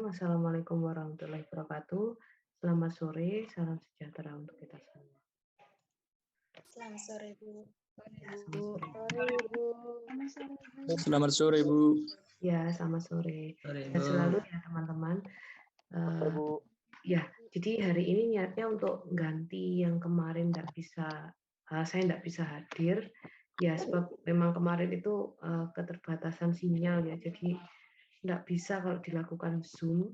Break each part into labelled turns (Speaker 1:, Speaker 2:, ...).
Speaker 1: Assalamualaikum warahmatullahi wabarakatuh. Selamat sore, salam sejahtera untuk kita semua.
Speaker 2: Selamat sore, Bu.
Speaker 1: Selamat sore.
Speaker 3: Selamat sore, Bu.
Speaker 1: Ya, selamat sore. Dan selalu ya teman-teman. Ya, jadi hari ini niatnya untuk ganti yang kemarin saya nggak bisa hadir. Ya, sebab memang kemarin itu keterbatasan sinyal ya, jadi nggak bisa kalau dilakukan Zoom,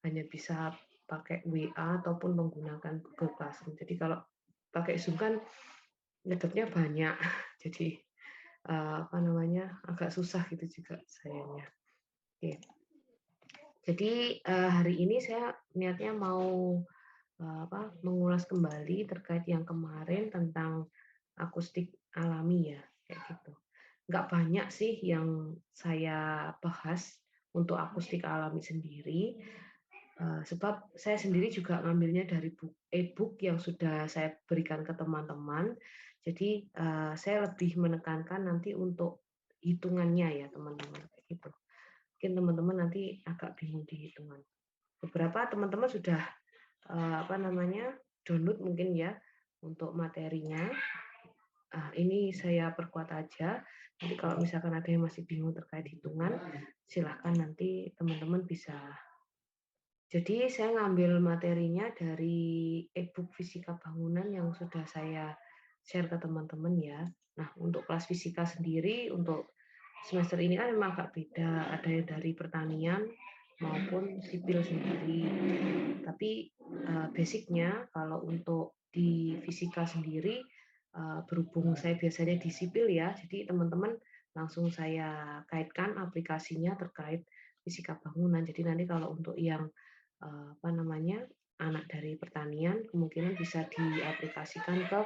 Speaker 1: hanya bisa pakai WA ataupun menggunakan Google Classroom. Jadi kalau pakai Zoom kan metodenya banyak, jadi agak susah gitu juga sayangnya. Oke. Jadi hari ini saya niatnya mau mengulas kembali terkait yang kemarin tentang akustik alami ya, kayak gitu. Nggak banyak sih yang saya bahas untuk akustik alami sendiri, sebab saya sendiri juga ngambilnya dari e-book yang sudah saya berikan ke teman-teman. Jadi saya lebih menekankan nanti untuk hitungannya ya teman-teman, kayak gitu. Mungkin teman-teman nanti agak bingung di hitungan. Beberapa teman-teman sudah download mungkin ya untuk materinya. Ini saya perkuat aja. Jadi kalau misalkan ada yang masih bingung terkait hitungan, silahkan nanti teman-teman bisa. Jadi saya ngambil materinya dari e-book Fisika Bangunan yang sudah saya share ke teman-teman ya. Nah, untuk kelas fisika sendiri, untuk semester ini kan memang agak beda. Ada yang dari pertanian maupun sipil sendiri. Tapi basicnya kalau untuk di fisika sendiri, berhubung saya biasanya di sipil ya, jadi teman-teman langsung saya kaitkan aplikasinya terkait fisika bangunan. Jadi nanti kalau untuk yang anak dari pertanian kemungkinan bisa diaplikasikan ke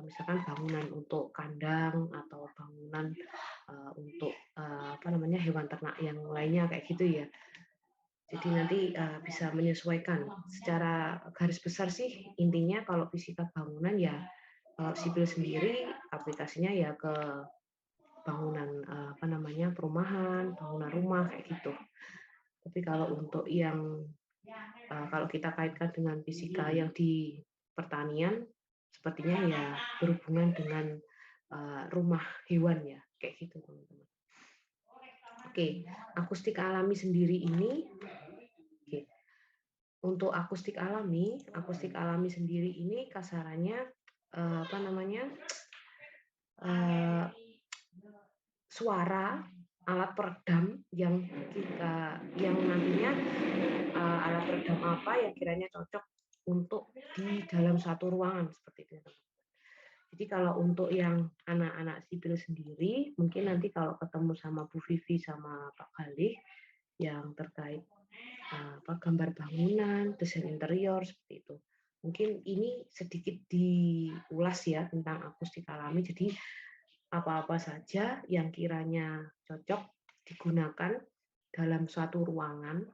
Speaker 1: misalkan bangunan untuk kandang atau bangunan untuk hewan ternak yang lainnya kayak gitu ya. Jadi nanti bisa menyesuaikan. Secara garis besar sih intinya kalau fisika bangunan ya kalau sipil sendiri aplikasinya ya ke bangunan perumahan, bangunan rumah kayak gitu. Tapi kalau untuk yang kalau kita kaitkan dengan fisika yang di pertanian, sepertinya ya berhubungan dengan rumah hewan ya, kayak gitu teman-teman. Oke, akustik alami sendiri ini, untuk akustik alami sendiri ini kasarannya suara alat peredam yang nantinya alat peredam apa yang kiranya cocok untuk di dalam satu ruangan seperti itu. Jadi kalau untuk yang anak-anak sipil sendiri, mungkin nanti kalau ketemu sama Bu Vivi sama Pak Galih yang terkait gambar bangunan, desain interior seperti itu. Mungkin ini sedikit diulas ya tentang akustik alami. Jadi apa-apa saja yang kiranya cocok digunakan dalam suatu ruangan,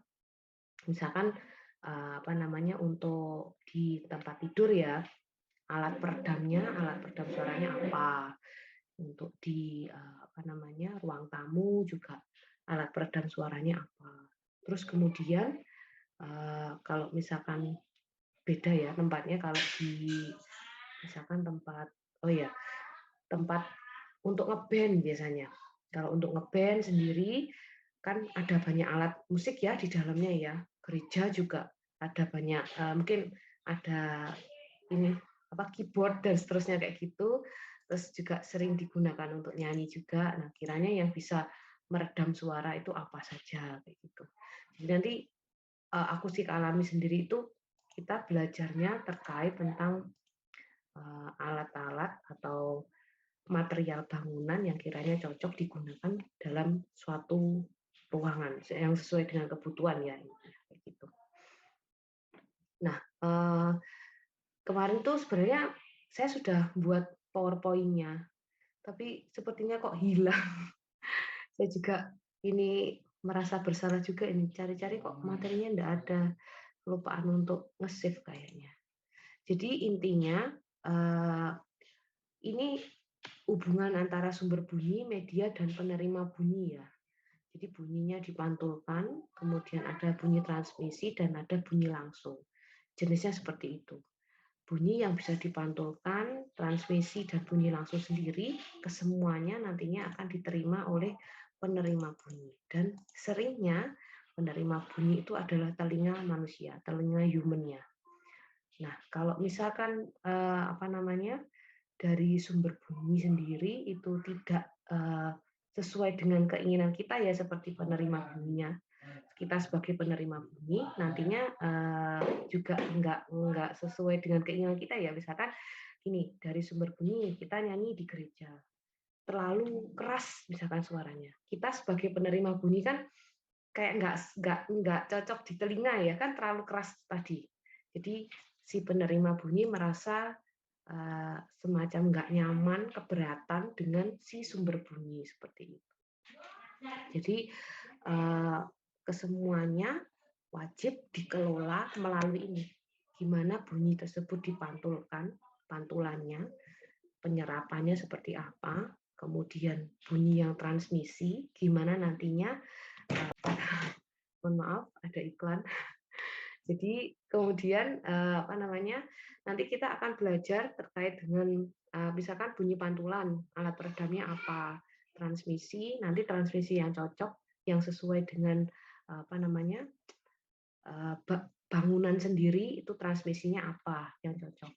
Speaker 1: misalkan untuk di tempat tidur ya, alat peredam suaranya apa, untuk di ruang tamu juga alat peredam suaranya apa. Terus kemudian kalau misalkan beda ya tempatnya, kalau di misalkan tempat untuk ngeband biasanya. Kalau untuk ngeband sendiri kan ada banyak alat musik ya di dalamnya ya. Gereja juga ada banyak, mungkin ada keyboard dan seterusnya kayak gitu. Terus juga sering digunakan untuk nyanyi juga. Nah, kiranya yang bisa meredam suara itu apa saja kayak gitu. Jadi nanti akustik alami sendiri itu kita belajarnya terkait tentang alat-alat atau material bangunan yang kiranya cocok digunakan dalam suatu ruangan yang sesuai dengan kebutuhan ya, kayak gitu. Nah, kemarin tuh sebenarnya saya sudah buat PowerPoint-nya, tapi sepertinya kok hilang. Saya juga ini merasa bersalah juga, ini cari-cari kok materinya enggak ada, kelupaan untuk nge-save kayaknya. Jadi intinya ini hubungan antara sumber bunyi, media, dan penerima bunyi ya. Jadi bunyinya dipantulkan, kemudian ada bunyi transmisi dan ada bunyi langsung. Jenisnya seperti itu. Bunyi yang bisa dipantulkan, transmisi, dan bunyi langsung sendiri, kesemuanya nantinya akan diterima oleh penerima bunyi. Dan seringnya penerima bunyi itu adalah telinga manusia, telinga human-nya. Nah, kalau misalkan dari sumber bunyi sendiri itu tidak sesuai dengan keinginan kita ya seperti penerima bunyinya, kita sebagai penerima bunyi nantinya juga enggak sesuai dengan keinginan kita ya. Misalkan ini dari sumber bunyi kita nyanyi di gereja terlalu keras misalkan suaranya, kita sebagai penerima bunyi kan kayak nggak cocok di telinga ya kan, terlalu keras tadi. Jadi si penerima bunyi merasa semacam nggak nyaman, keberatan dengan si sumber bunyi seperti itu. Jadi kesemuanya wajib dikelola melalui ini. Gimana bunyi tersebut dipantulkan, pantulannya, penyerapannya seperti apa, kemudian bunyi yang transmisi, gimana nantinya, mohon maaf ada iklan. Jadi kemudian nanti kita akan belajar terkait dengan misalkan bunyi pantulan, alat peredamnya apa, transmisi, nanti transmisi yang cocok, yang sesuai dengan bangunan sendiri itu transmisinya apa yang cocok,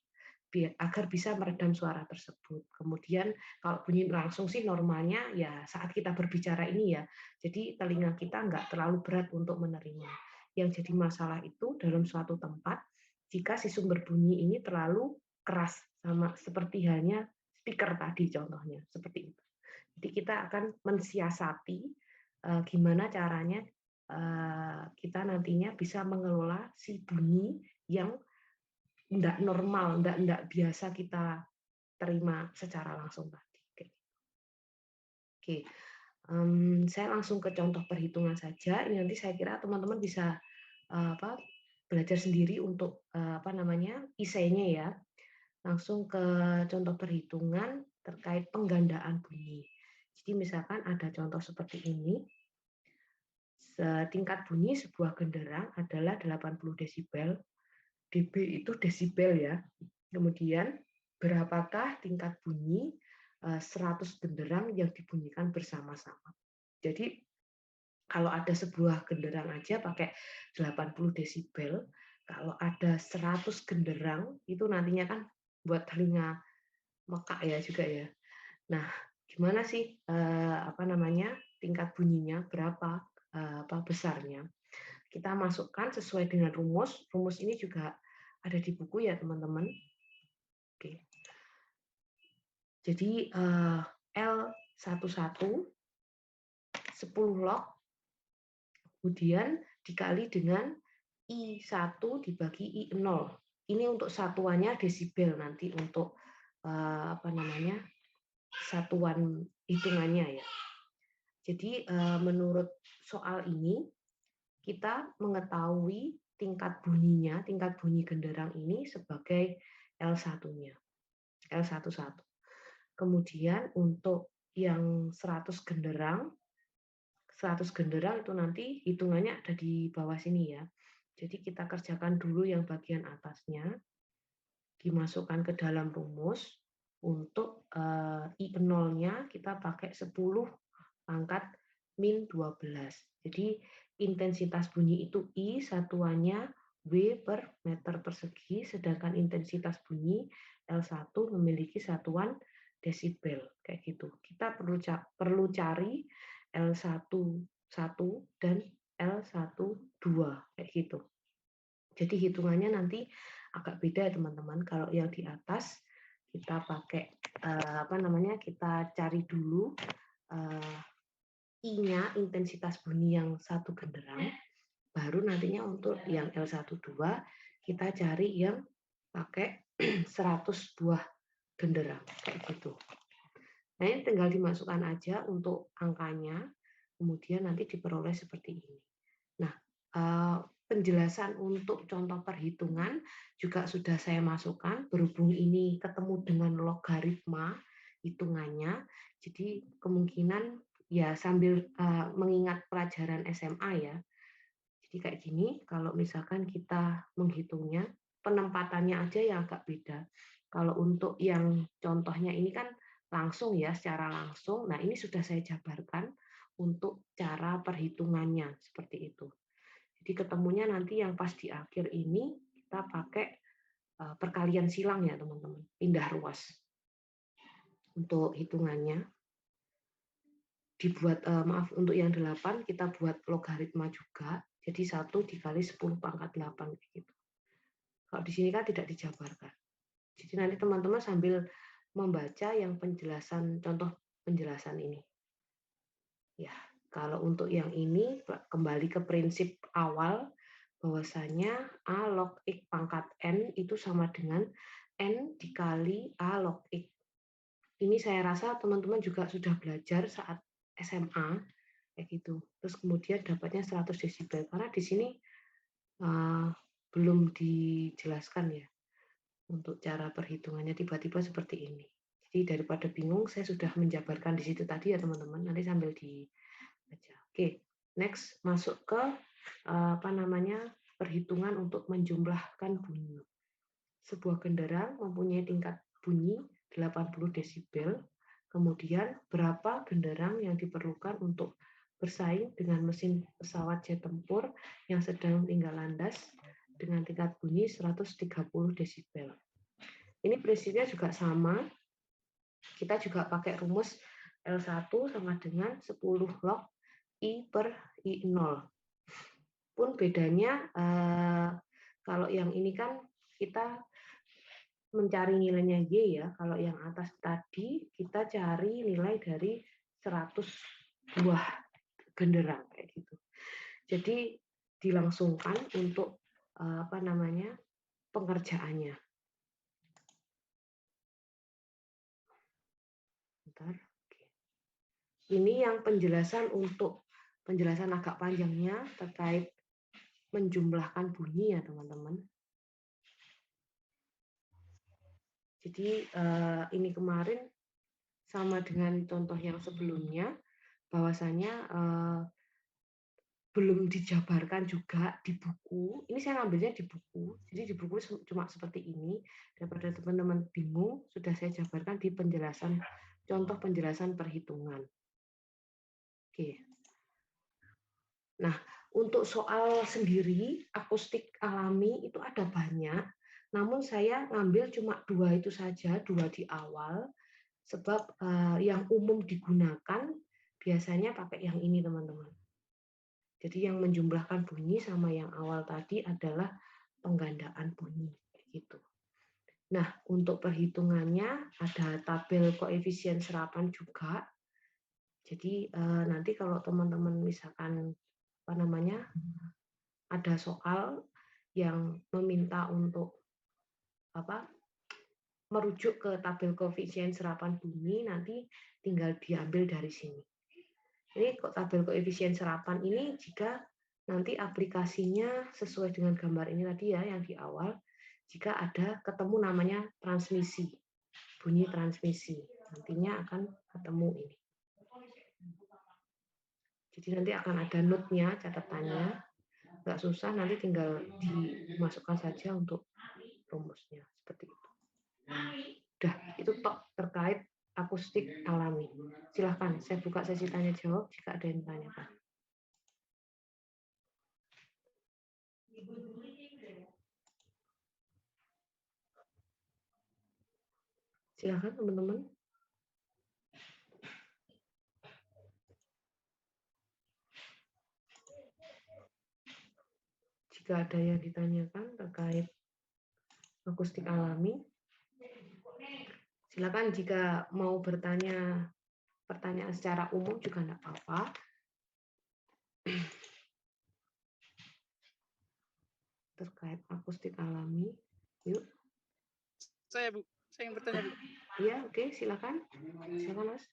Speaker 1: agar bisa meredam suara tersebut. Kemudian kalau bunyi langsung sih normalnya ya saat kita berbicara ini ya, jadi telinga kita nggak terlalu berat untuk menerima. Yang jadi masalah itu dalam suatu tempat jika si sumber bunyi ini terlalu keras, sama seperti halnya speaker tadi contohnya, seperti itu. Jadi kita akan mensiasati gimana caranya kita nantinya bisa mengelola si bunyi yang tidak normal, tidak biasa kita terima secara langsung tadi. Oke, saya langsung ke contoh perhitungan saja. Ini nanti saya kira teman-teman bisa belajar sendiri untuk isainya ya. Langsung ke contoh perhitungan terkait penggandaan bunyi. Jadi misalkan ada contoh seperti ini. Tingkat bunyi sebuah genderang adalah 80 desibel. dB itu desibel ya. Kemudian berapakah tingkat bunyi 100 genderang yang dibunyikan bersama-sama. Jadi kalau ada sebuah genderang aja pakai 80 desibel, kalau ada 100 genderang itu nantinya kan buat telinga mekak ya juga ya. Nah, gimana sih tingkat bunyinya berapa besarnya? Kita masukkan sesuai dengan rumus. Rumus ini juga ada di buku ya teman-teman. Oke. Jadi L11 10 log kemudian dikali dengan I1 dibagi I0. Ini untuk satuannya desibel nanti untuk satuan hitungannya ya. Jadi menurut soal ini kita mengetahui tingkat bunyinya, tingkat bunyi genderang ini sebagai L1-nya. L11. Kemudian untuk yang 100 genderang itu nanti hitungannya ada di bawah sini ya. Jadi kita kerjakan dulu yang bagian atasnya, dimasukkan ke dalam rumus. Untuk I0-nya kita pakai 10 pangkat min 12. Jadi intensitas bunyi itu I, satuannya W per meter persegi, sedangkan intensitas bunyi L1 memiliki satuan desibel. Kayak gitu. Kita perlu cari L11 dan L12 kayak gitu. Jadi hitungannya nanti agak beda teman-teman. Kalau yang di atas kita pakai kita cari dulu I-nya, intensitas bunyi yang satu genderang, baru nantinya untuk yang L12 kita cari yang pakai 100 buah genderang kayak gitu. Nah, ini tinggal dimasukkan aja untuk angkanya, kemudian nanti diperoleh seperti ini. Nah, penjelasan untuk contoh perhitungan juga sudah saya masukkan, berhubung ini ketemu dengan logaritma hitungannya, jadi kemungkinan ya sambil mengingat pelajaran SMA ya. Jadi kayak gini, kalau misalkan kita menghitungnya, penempatannya aja yang agak beda. Kalau untuk yang contohnya ini kan langsung ya, secara langsung. Nah, ini sudah saya jabarkan untuk cara perhitungannya seperti itu. Jadi ketemunya nanti yang pas di akhir ini kita pakai perkalian silang ya, teman-teman. Pindah ruas untuk hitungannya. Dibuat maaf, untuk yang 8 kita buat logaritma juga. Jadi 1 dikali 10 pangkat 8 gitu. Kalau di sini kan tidak dijabarkan. Jadi nanti teman-teman sambil membaca yang penjelasan, contoh penjelasan ini. Ya, kalau untuk yang ini kembali ke prinsip awal bahwasanya A log X pangkat N itu sama dengan N dikali A log X. Ini saya rasa teman-teman juga sudah belajar saat SMA kayak gitu. Terus kemudian dapatnya 100 desibel karena di sini belum dijelaskan ya untuk cara perhitungannya tiba-tiba seperti ini. Jadi daripada bingung, saya sudah menjabarkan di situ tadi ya teman-teman. Nanti sambil dibaca. Oke, next masuk ke apa namanya perhitungan untuk menjumlahkan bunyi. Sebuah genderang mempunyai tingkat bunyi 80 desibel. Kemudian berapa genderang yang diperlukan untuk bersaing dengan mesin pesawat jet tempur yang sedang tinggal landas dengan tingkat bunyi 130 desibel. Ini prinsipnya juga sama. Kita juga pakai rumus L1 sama dengan 10 log I per I0. Pun bedanya kalau yang ini kan kita mencari nilainya Y ya. Kalau yang atas tadi kita cari nilai dari 100 buah genderang kayak gitu. Jadi dilangsungkan untuk apa namanya pengerjaannya. Bentar. Ini yang penjelasan untuk penjelasan agak panjangnya terkait menjumlahkan bunyi ya teman-teman. Jadi ini kemarin sama dengan contoh yang sebelumnya, bahwasanya belum dijabarkan juga di buku. Ini saya ngambilnya di buku. Jadi di buku cuma seperti ini. Daripada teman-teman bingung, sudah saya jabarkan di penjelasan, contoh penjelasan perhitungan. Oke. Nah, untuk soal sendiri, akustik alami itu ada banyak. Namun saya ngambil cuma 2 itu saja, 2 di awal. Sebab yang umum digunakan biasanya pakai yang ini, teman-teman. Jadi yang menjumlahkan bunyi sama yang awal tadi adalah penggandaan bunyi gitu. Nah, untuk perhitungannya ada tabel koefisien serapan juga. Jadi nanti kalau teman-teman misalkan apa namanya ada soal yang meminta untuk apa merujuk ke tabel koefisien serapan bunyi, nanti tinggal diambil dari sini. Ini tabel koefisien serapan ini jika nanti aplikasinya sesuai dengan gambar ini tadi ya yang di awal, jika ada ketemu namanya transmisi, bunyi transmisi, nantinya akan ketemu ini. Jadi nanti akan ada note-nya, catatannya, nggak susah, nanti tinggal dimasukkan saja untuk rumusnya seperti itu. Udah, itu tok terkait akustik alami. Silahkan, saya buka sesi tanya jawab jika ada yang ditanyakan. Silahkan teman-teman. Jika ada yang ditanyakan terkait akustik alami, silakan. Jika mau bertanya pertanyaan secara umum juga enggak apa-apa. Terkait akustik alami, yuk.
Speaker 3: Saya Bu, saya yang bertanya Bu.
Speaker 1: Iya, oke, silakan. Silakan Mas.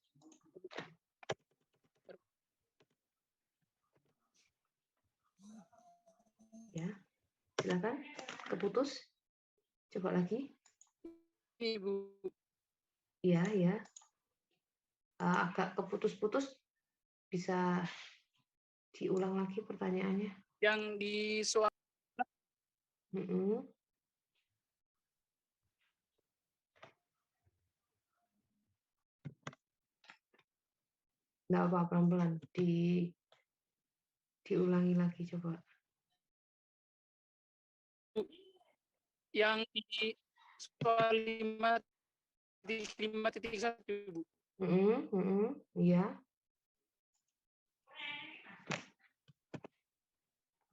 Speaker 1: Ya, silakan. Keputus. Coba lagi.
Speaker 3: Ini Bu.
Speaker 1: Iya, ya. Agak keputus-putus. Bisa diulang lagi pertanyaannya?
Speaker 3: Yang di soal
Speaker 1: Mm-mm. Nggak apa, pelan-pelan. Diulangi lagi coba.
Speaker 3: yang di soal 5.1, Bu.
Speaker 1: Iya.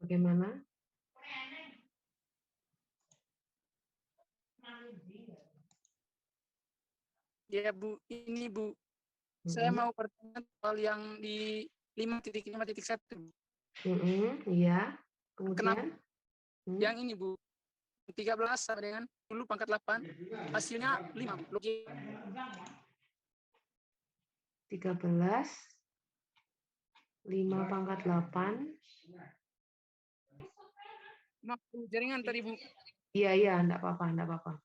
Speaker 1: Bagaimana?
Speaker 3: Ya, Bu. Ini, Bu. Saya mau bertanya soal yang di 5.5.1, Bu.
Speaker 1: Iya.
Speaker 3: Kenapa
Speaker 1: Kemudian?
Speaker 3: yang ini, Bu? 13 sama dengan 10 pangkat 8, hasilnya 5, Bu.
Speaker 1: 13, 5 pangkat 8.
Speaker 3: Maaf, Bu, jaringan tadi, Bu.
Speaker 1: Iya, enggak apa-apa.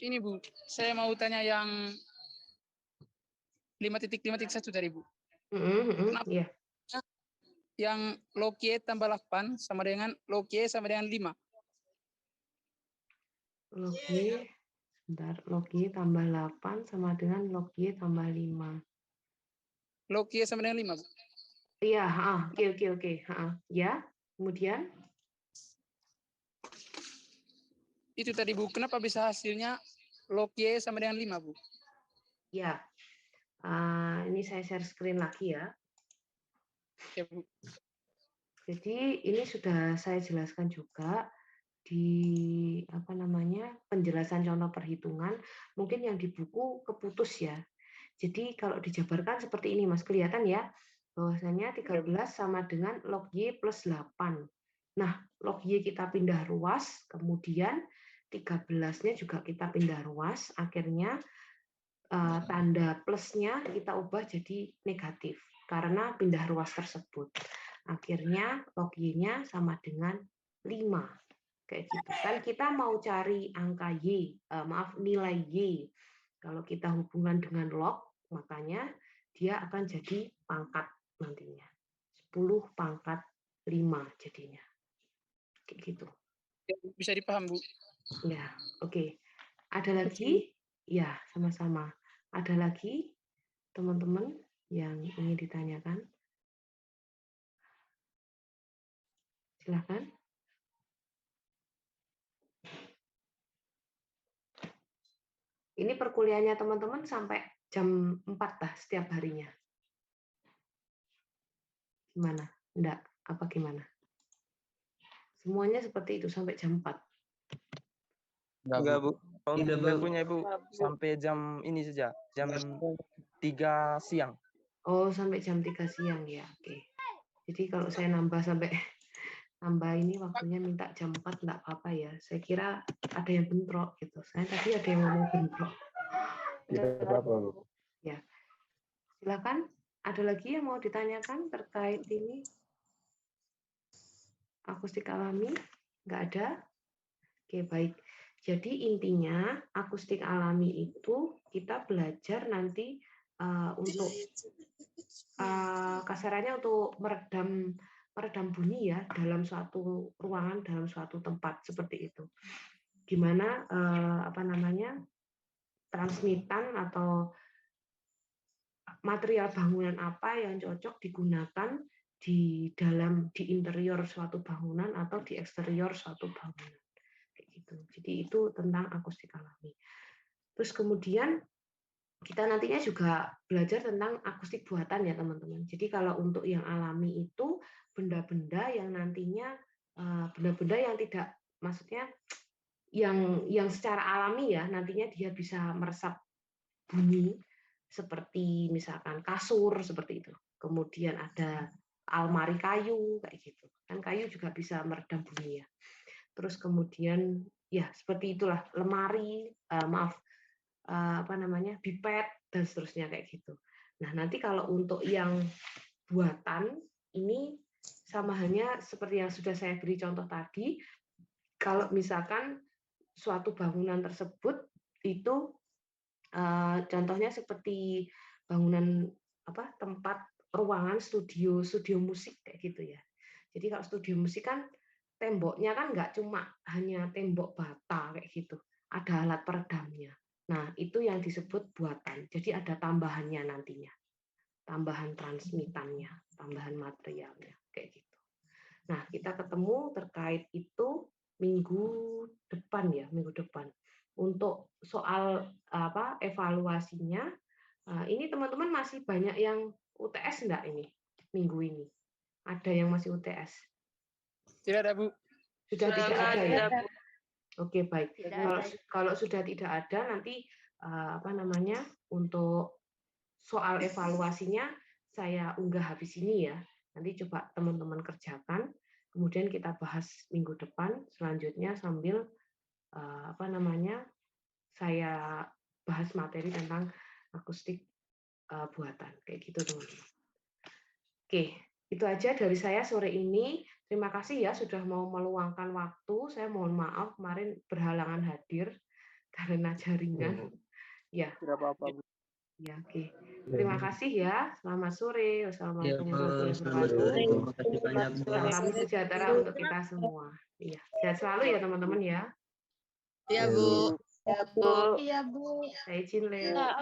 Speaker 3: Ini, Bu. Saya mau tanya yang 5.5.1 tadi, Bu. Kenapa
Speaker 1: Iya.
Speaker 3: yang log Y tambah 8 sama dengan log Y sama dengan 5?
Speaker 1: Log Y, sebentar. Log Y tambah 8 sama dengan log Y tambah 5.
Speaker 3: Log Y sama dengan 5, Bu.
Speaker 1: Iya, oke. Ya, kemudian?
Speaker 3: Itu tadi, Bu. Kenapa bisa hasilnya log Y sama dengan 5, Bu?
Speaker 1: Ya, ini saya share screen lagi ya.
Speaker 3: Ya, Bu.
Speaker 1: Jadi ini sudah saya jelaskan juga di penjelasan contoh perhitungan. Mungkin yang di buku keputus ya. Jadi kalau dijabarkan seperti ini, Mas, kelihatan ya, bahwasanya 13 sama dengan log Y plus 8. Nah, log Y kita pindah ruas, kemudian 13-nya juga kita pindah ruas, akhirnya tanda plusnya kita ubah jadi negatif karena pindah ruas tersebut. Akhirnya log Y-nya sama dengan 5. Kayak gitu. Kan kita mau cari angka Y, nilai Y. Kalau kita hubungan dengan log, makanya dia akan jadi pangkat nantinya. 10 pangkat 5 jadinya. Kayak gitu.
Speaker 3: Ya, bisa dipaham, Bu.
Speaker 1: Ya, oke. Ada lagi? Ya, sama-sama. Ada lagi teman-teman yang ingin ditanyakan? Silakan. Ini perkuliahannya teman-teman sampai jam 4 lah setiap harinya. Gimana? Enggak? Apa gimana? Semuanya seperti itu sampai jam 4.
Speaker 4: Enggak, Bu. Untuk saya punya, Bu, sampai jam ini saja, jam 3 siang.
Speaker 1: Oh, sampai jam 3 siang ya. Oke. Jadi kalau saya nambah ini waktunya minta jam 4 enggak apa-apa ya. Saya kira ada yang bentrok gitu. Saya tadi ada yang ngomong bentrok.
Speaker 4: Tidak apa-apa, Bu.
Speaker 1: Ya. Silakan. Ada lagi yang mau ditanyakan terkait ini? Akustik alami? Enggak ada? Oke, baik. Jadi intinya akustik alami itu kita belajar nanti untuk kasarannya untuk meredam bunyi ya dalam suatu ruangan, dalam suatu tempat seperti itu. Gimana transmitan atau material bangunan apa yang cocok digunakan di interior suatu bangunan atau di eksterior suatu bangunan. Kayak gitu. Jadi itu tentang akustik alami. Terus kemudian kita nantinya juga belajar tentang akustik buatan ya teman-teman. Jadi kalau untuk yang alami itu benda-benda yang nantinya benda-benda yang tidak, maksudnya yang secara alami ya nantinya dia bisa meresap bunyi seperti misalkan kasur seperti itu. Kemudian ada almari kayu kayak gitu. Kan kayu juga bisa meredam bunyi ya. Terus kemudian ya seperti itulah lemari, pipet dan seterusnya kayak gitu. Nah, nanti kalau untuk yang buatan ini sama halnya seperti yang sudah saya beri contoh tadi, kalau misalkan suatu bangunan tersebut itu contohnya seperti bangunan tempat ruangan studio musik kayak gitu ya. Jadi kalau studio musik kan temboknya kan nggak cuma hanya tembok bata kayak gitu, ada alat peredamnya. Nah, itu yang disebut buatan. Jadi ada tambahannya nantinya, tambahan transmitannya, tambahan materialnya kayak gitu. Nah, kita ketemu terkait itu minggu depan ya, minggu depan. Untuk soal apa evaluasinya, ini teman-teman masih banyak yang UTS enggak ini minggu ini? Ada yang masih UTS?
Speaker 3: Tidak ada, Bu.
Speaker 1: Sudah tidak ada ya?
Speaker 2: Bu.
Speaker 1: Oke, baik. Kalau sudah tidak ada, nanti apa namanya untuk soal evaluasinya saya unggah habis ini ya. Nanti coba teman-teman kerjakan. Kemudian kita bahas minggu depan selanjutnya sambil apa namanya saya bahas materi tentang akustik buatan kayak gitu teman-teman. Oke, itu aja dari saya sore ini. Terima kasih ya sudah mau meluangkan waktu. Saya mohon maaf kemarin berhalangan hadir karena jaringan. Ya.
Speaker 3: Tidak apa-apa, Bu.
Speaker 1: Ya, oke. Terima kasih ya. Selamat sore. Wassalamualaikum
Speaker 5: Bu.
Speaker 1: warahmatullahi
Speaker 5: Selamat
Speaker 1: wabarakatuh.
Speaker 5: sore. Terima kasih banyak, Bu.
Speaker 1: Salam sejahtera untuk kita semua. Iya, sehat selalu ya teman-teman ya.
Speaker 2: Iya, Bu.
Speaker 1: Bu.
Speaker 2: Iya, Bu.
Speaker 1: Saya izin, Le.
Speaker 2: Iya,